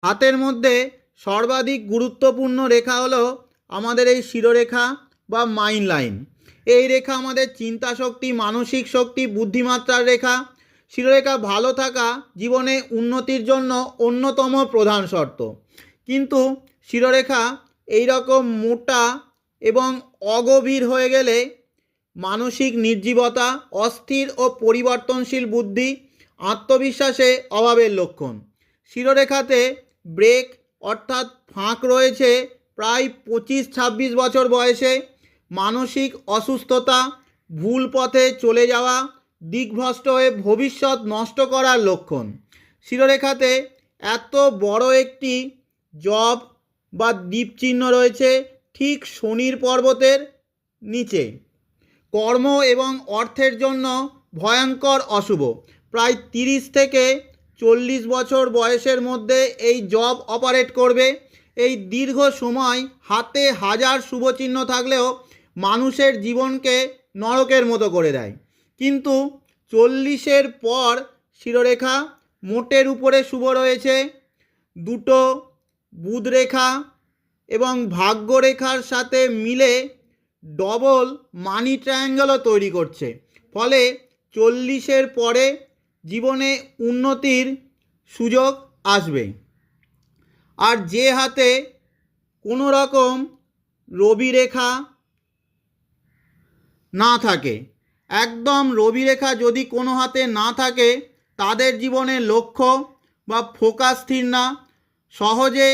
হাতের মধ্যে সর্বাধিক গুরুত্বপূর্ণ রেখা হলো আমাদের এই শিরোরেখা বা মাইন্ড লাইন। এই রেখা আমাদের চিন্তা শক্তি, মানসিক শক্তি, বুদ্ধিমাত্রার রেখা। শিরোরেখা ভালো থাকা জীবনে উন্নতির জন্য অন্যতম প্রধান শর্ত। কিন্তু শিরোরেখা এই রকম মোটা এবং অগভীর হয়ে গেলে মানসিক নির্জীবতা, অস্থির ও পরিবর্তনশীল বুদ্ধি, আত্মবিশ্বাসে অভাবের লক্ষণ। শিরোরেখাতে ব্রেক অর্থাৎ ফাঁক রয়েছে প্রায় 25-26 বছর বয়সে। মানসিক অসুস্থতা, ভুল পথে চলে যাওয়া, দিকভ্রষ্ট হয়ে ভবিষ্যৎ নষ্ট করার লক্ষণ। শিরোরেখাতে এত বড় একটি জব বা দ্বীপচিহ্ন রয়েছে ঠিক শনির পর্বতের নিচে। কর্ম এবং অর্থের জন্য ভয়ঙ্কর অশুভ। প্রায় 30 থেকে 40 বছর বয়সের মধ্যে এই জব অপারেট করবে। এই দীর্ঘ সময় হাতে হাজার শুভচিহ্ন থাকলেও মানুষের জীবনকে নরকের মতো করে দেয়। কিন্তু 40-এর পর শিরোরেখা মোটের উপরে শুভ রয়েছে। দুটো বুধ রেখা এবং ভাগ্যরেখার সাথে মিলে ডবল মানি ট্রায়াঙ্গেলও তৈরি করছে। ফলে 40-এর পরে জীবনে উন্নতির সুযোগ আসবে। আর যে হাতে কোনো রকম রবি রেখা না থাকে, একদম রবি রেখা যদি কোনো হাতে না থাকে, তাদের জীবনে লক্ষ্য বা ফোকাস স্থির না, সহজে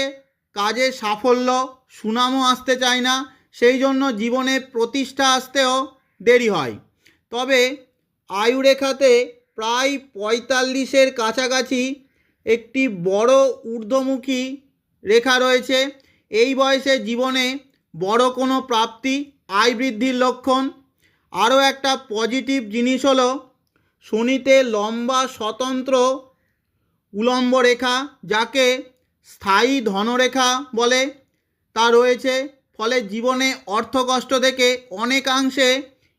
কাজে সাফল্য, সুনামও আসতে চায় না, সেই জন্য জীবনে প্রতিষ্ঠা আসতেও দেরি হয়। তবে আয়ুরেখাতে প্রায় 45-এর কাছাকাছি একটি বড় ঊর্ধ্বমুখী রেখা রয়েছে। এই বয়সে জীবনে বড় কোনো প্রাপ্তি, আয় বৃদ্ধির লক্ষণ। আরও একটা পজিটিভ জিনিস হলো শনিতে লম্বা স্বতন্ত্র উলম্ব রেখা, যাকে স্থায়ী ধনরেখা বলে, তা রয়েছে। ফলে জীবনে অর্থকষ্ট থেকে অনেকাংশে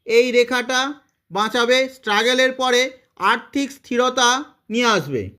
এই রেখাটা বাঁচাবে, স্ট্রাগলের পরে আর্থিক স্থিরতা নিয়ে আসবে।